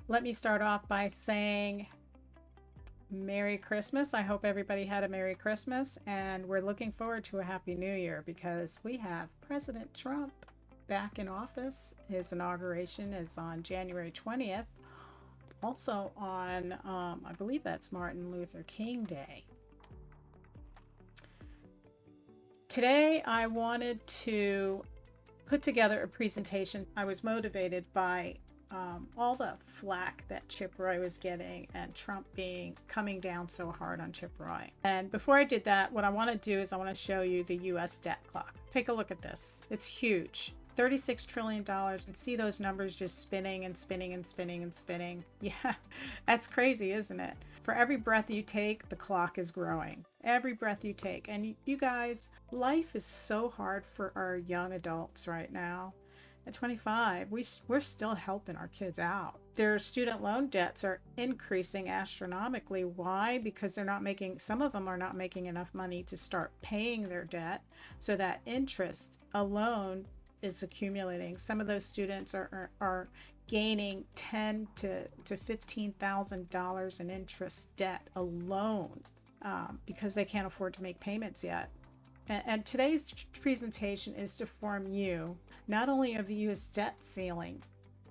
Let me start off by saying Merry Christmas. I hope everybody had a Merry Christmas, and we're looking forward to a Happy New Year because we have President Trump back in office. His inauguration is on January 20th. Also on, I believe that's Martin Luther King Day. Today, I wanted to put together a presentation. I was motivated by all the flack that Chip Roy was getting and Trump coming down so hard on Chip Roy. And before I did that, what I want to do is I want to show you the US debt clock. Take a look at this. It's huge. $36 trillion, and see those numbers just spinning and spinning and spinning and spinning. Yeah, that's crazy, isn't it? For every breath you take, the clock is growing. Every breath you take. And you guys, life is so hard for our young adults right now. At 25, we're still helping our kids out. Their student loan debts are increasing astronomically. Why? Because some of them are not making enough money to start paying their debt. So that interest alone is accumulating. Some of those students are gaining $10,000 to $15,000 in interest debt alone because they can't afford to make payments yet. And today's presentation is to inform you not only of the U.S. debt ceiling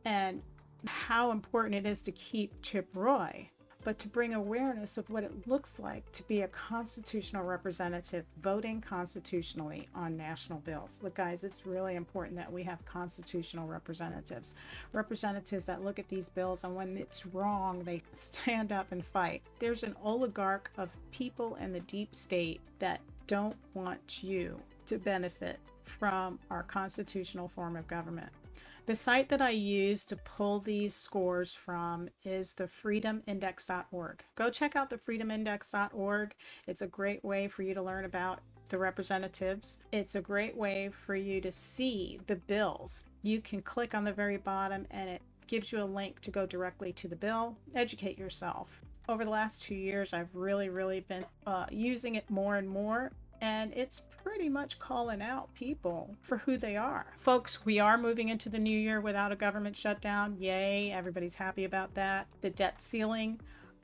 and how important it is to keep Chip Roy, but to bring awareness of what it looks like to be a constitutional representative voting constitutionally on national bills. Look, guys, it's really important that we have constitutional representatives that look at these bills, and when it's wrong, they stand up and fight. There's an oligarch of people in the deep state that don't want you to benefit from our constitutional form of government. The site that I use to pull these scores from is the freedomindex.org. Go check out the freedomindex.org. It's a great way for you to learn about the representatives. It's a great way for you to see the bills. You can click on the very bottom and it gives you a link to go directly to the bill. Educate yourself. Over the last 2 years, I've really been using it more and more. And it's pretty much calling out people for who they are. Folks, we are moving into the new year without a government shutdown. Yay, everybody's happy about that. The debt ceiling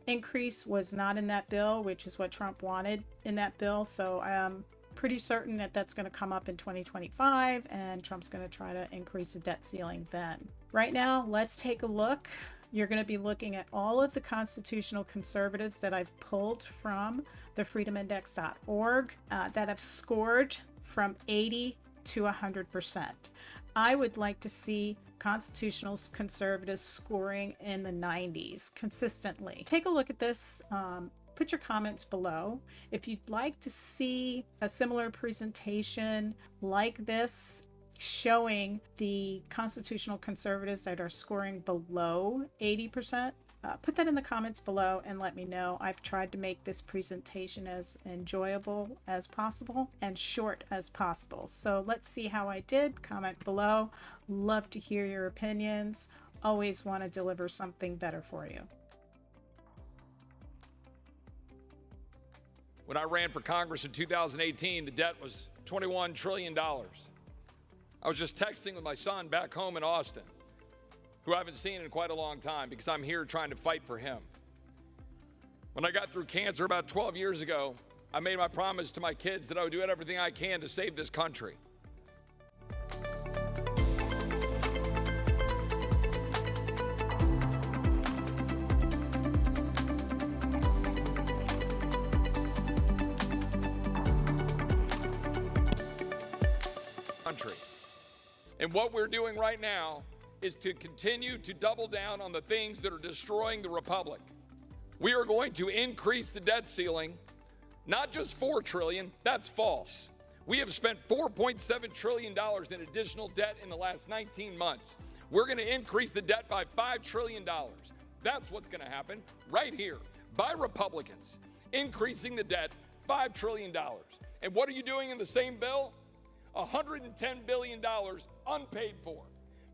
increase was not in that bill, which is what Trump wanted in that bill. So I'm pretty certain that that's going to come up in 2025 and Trump's going to try to increase the debt ceiling then. Right now, let's take a look. You're going to be looking at all of the constitutional conservatives that I've pulled from the freedomindex.org that have scored from 80 to 100%. I would like to see constitutional conservatives scoring in the 90s consistently. Take a look at this. Put your comments below. If you'd like to see a similar presentation like this, showing the constitutional conservatives that are scoring below 80%, put that in the comments below and let me know. I've tried to make this presentation as enjoyable as possible and short as possible. So let's see how I did. Comment below. Love to hear your opinions. Always want to deliver something better for you. When I ran for Congress in 2018, the debt was $21 trillion. I was just texting with my son back home in Austin, who I haven't seen in quite a long time because I'm here trying to fight for him. When I got through cancer about 12 years ago, I made my promise to my kids that I would do everything I can to save this country. And what we're doing right now is to continue to double down on the things that are destroying the republic. We are going to increase the debt ceiling, not just $4 trillion, that's false. We have spent $4.7 trillion in additional debt in the last 19 months. We're going to increase the debt by $5 trillion. That's what's going to happen right here by Republicans, increasing the debt $5 trillion. And what are you doing in the same bill? $110 billion unpaid for,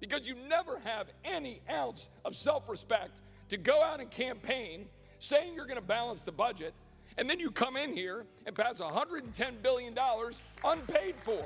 because you never have any ounce of self-respect to go out and campaign saying you're going to balance the budget, and then you come in here and pass $110 billion unpaid for.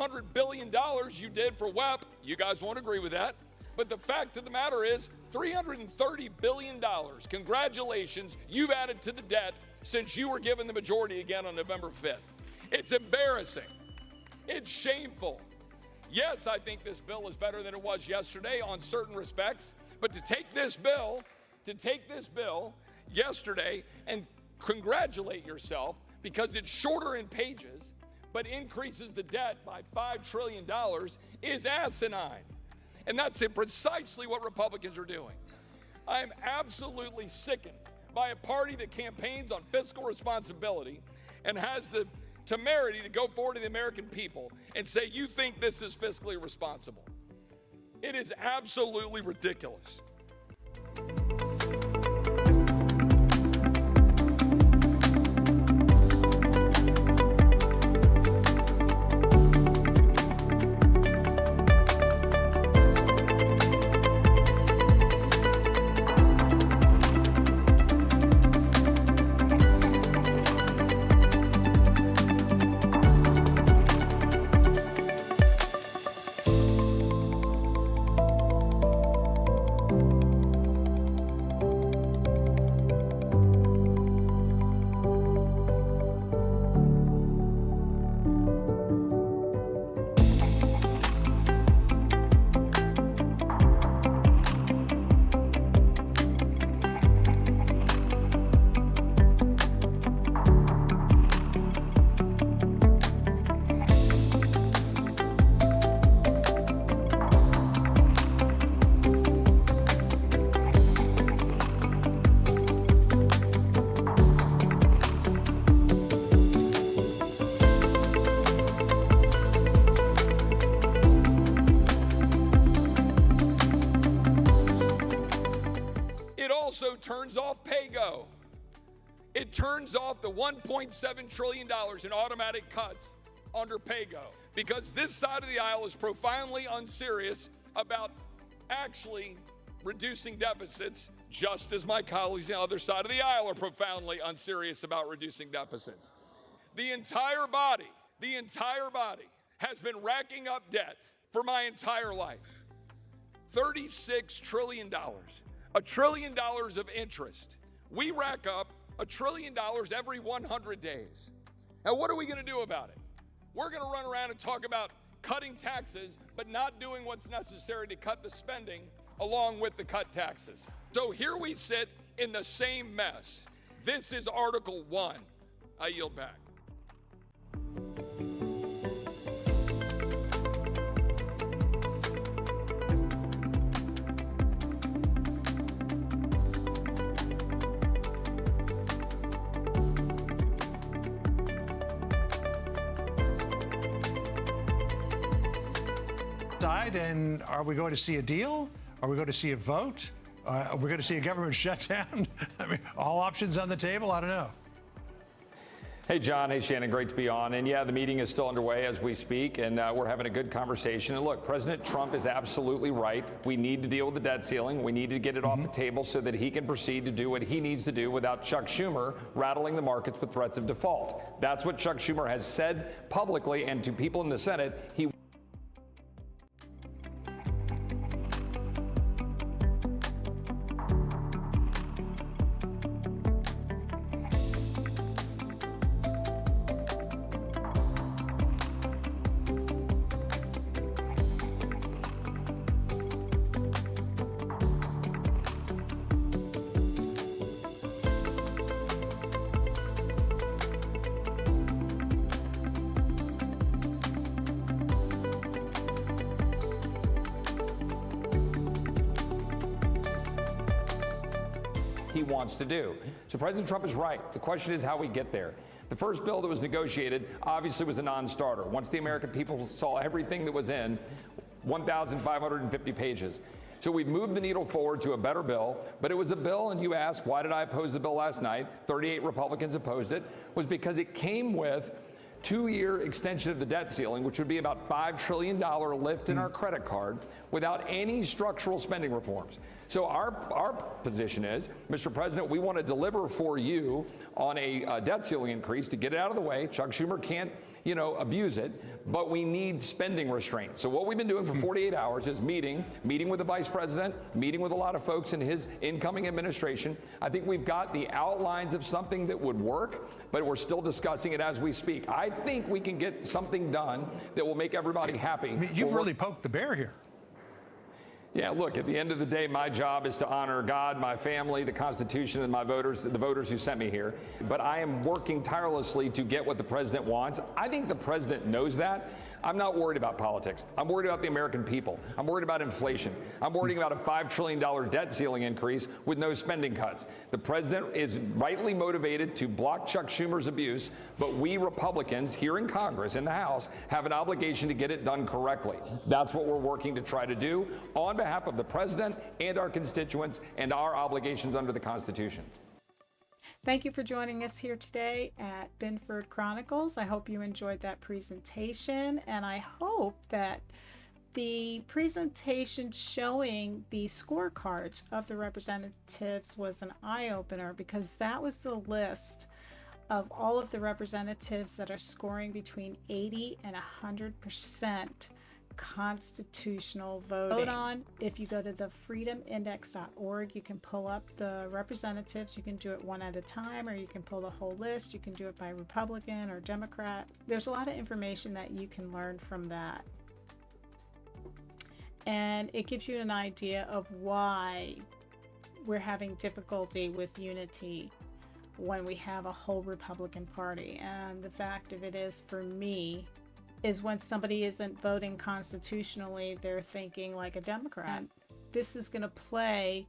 $200 billion you did for WEP. You guys won't agree with that. But the fact of the matter is $330 billion. Congratulations, you've added to the debt since you were given the majority again on November 5th. It's embarrassing. It's shameful. Yes, I think this bill is better than it was yesterday on certain respects, but to take this bill yesterday and congratulate yourself because it's shorter in pages but increases the debt by $5 trillion is asinine. And that's precisely what Republicans are doing. I am absolutely sickened by a party that campaigns on fiscal responsibility and has the temerity to go forward to the American people and say, you think this is fiscally responsible. It is absolutely ridiculous. Also turns off PAYGO. It turns off the $1.7 trillion in automatic cuts under PAYGO because this side of the aisle is profoundly unserious about actually reducing deficits, just as my colleagues on the other side of the aisle are profoundly unserious about reducing deficits. The entire body has been racking up debt for my entire life. $36 trillion. $1 trillion of interest. We rack up $1 trillion every 100 days. Now, what are we going to do about it? We're going to run around and talk about cutting taxes, but not doing what's necessary to cut the spending along with the cut taxes. So here we sit in the same mess. This is Article 1. I yield back. And are we going to see a deal? Are we going to see a vote? Are we going to see a government shutdown? I mean, all options on the table? I don't know. Hey, John. Hey, Shannon. Great to be on. And yeah, the meeting is still underway as we speak, and we're having a good conversation. And look, President Trump is absolutely right. We need to deal with the debt ceiling. We need to get it off the table so that he can proceed to do what he needs to do without Chuck Schumer rattling the markets with threats of default. That's what Chuck Schumer has said publicly and to people in the Senate. wants to do. So President Trump is right. The question is how we get there. The first bill that was negotiated obviously was a non-starter. Once the American people saw everything that was in, 1,550 pages. So we've moved the needle forward to a better bill, but it was a bill, and you asked, why did I oppose the bill last night? 38 Republicans opposed it, was because it came with two-year extension of the debt ceiling, which would be about $5 trillion lift in our credit card without any structural spending reforms. So our position is, Mr. President, we want to deliver for you on a debt ceiling increase to get it out of the way. Chuck Schumer can't abuse it, but we need spending restraint. So what we've been doing for 48 hours is meeting with the vice president, meeting with a lot of folks in his incoming administration. I think we've got the outlines of something that would work, but we're still discussing it as we speak. I think we can get something done that will make everybody happy. I mean, you've really poked the bear here. Yeah, look, at the end of the day, my job is to honor God, my family, the Constitution, and my voters, the voters who sent me here. But I am working tirelessly to get what the president wants. I think the president knows that. I'm not worried about politics. I'm worried about the American people. I'm worried about inflation. I'm worried about a $5 trillion debt ceiling increase with no spending cuts. The president is rightly motivated to block Chuck Schumer's abuse, but we Republicans here in Congress, in the House, have an obligation to get it done correctly. That's what we're working to try to do on behalf of the president and our constituents and our obligations under the Constitution. Thank you for joining us here today at Binford Chronicles. I hope you enjoyed that presentation, and I hope that the presentation showing the scorecards of the representatives was an eye-opener, because that was the list of all of the representatives that are scoring between 80 and 100% constitutional voting. Vote on. If you go to the freedomindex.org, you can pull up the representatives. You can do it one at a time, or you can pull the whole list. You can do it by Republican or Democrat. There's a lot of information that you can learn from that, and it gives you an idea of why we're having difficulty with unity when we have a whole Republican Party. And the fact of it is, for me, is when somebody isn't voting constitutionally, they're thinking like a Democrat. This is going to play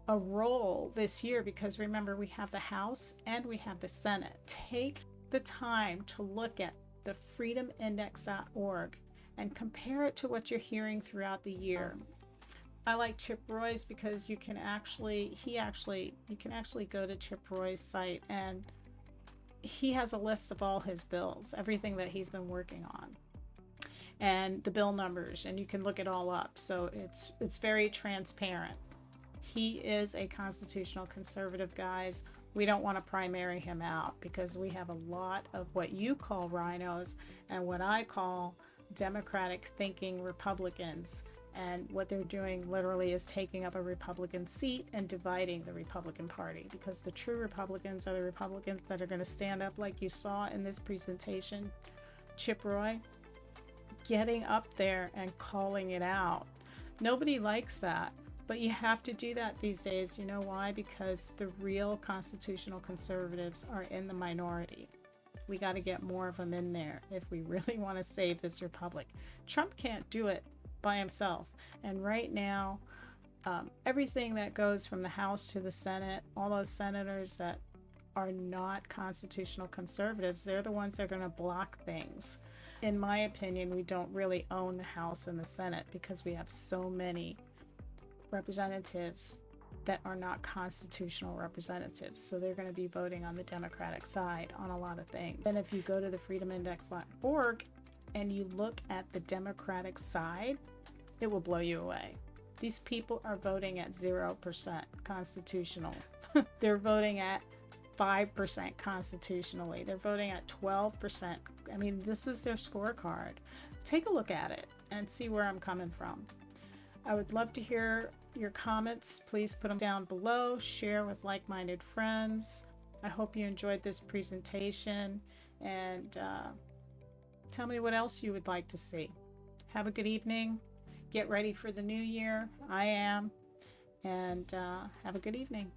a role this year, because remember, we have the House and we have the Senate. Take the time to look at the freedomindex.org and compare it to what you're hearing throughout the year. I like Chip Roy's because you can actually go to Chip Roy's site, and he has a list of all his bills, everything that he's been working on, and the bill numbers, and you can look it all up. So it's very transparent. He is a constitutional conservative, guys. We don't want to primary him out, because we have a lot of what you call rhinos and what I call democratic thinking Republicans. And what they're doing literally is taking up a Republican seat and dividing the Republican Party, because the true Republicans are the Republicans that are going to stand up, like you saw in this presentation, Chip Roy getting up there and calling it out. Nobody likes that, but you have to do that these days. You know why? Because the real constitutional conservatives are in the minority. We got to get more of them in there if we really want to save this republic. Trump can't do it by himself, and right now everything that goes from the House to the Senate, all those senators that are not constitutional conservatives, they're the ones that are going to block things. In my opinion, we don't really own the House and the Senate, because we have so many representatives that are not constitutional representatives, so they're going to be voting on the Democratic side on a lot of things. And if you go to the freedomindex.org and you look at the Democratic side, it will blow you away. These people are voting at 0% constitutional. They're voting at 5% constitutionally. They're voting at 12%. I mean, this is their scorecard. Take a look at it and see where I'm coming from. I would love to hear your comments. Please put them down below. Share with like-minded friends. I hope you enjoyed this presentation, and tell me what else you would like to see. Have a good evening. Get ready for the new year. I am. And have a good evening.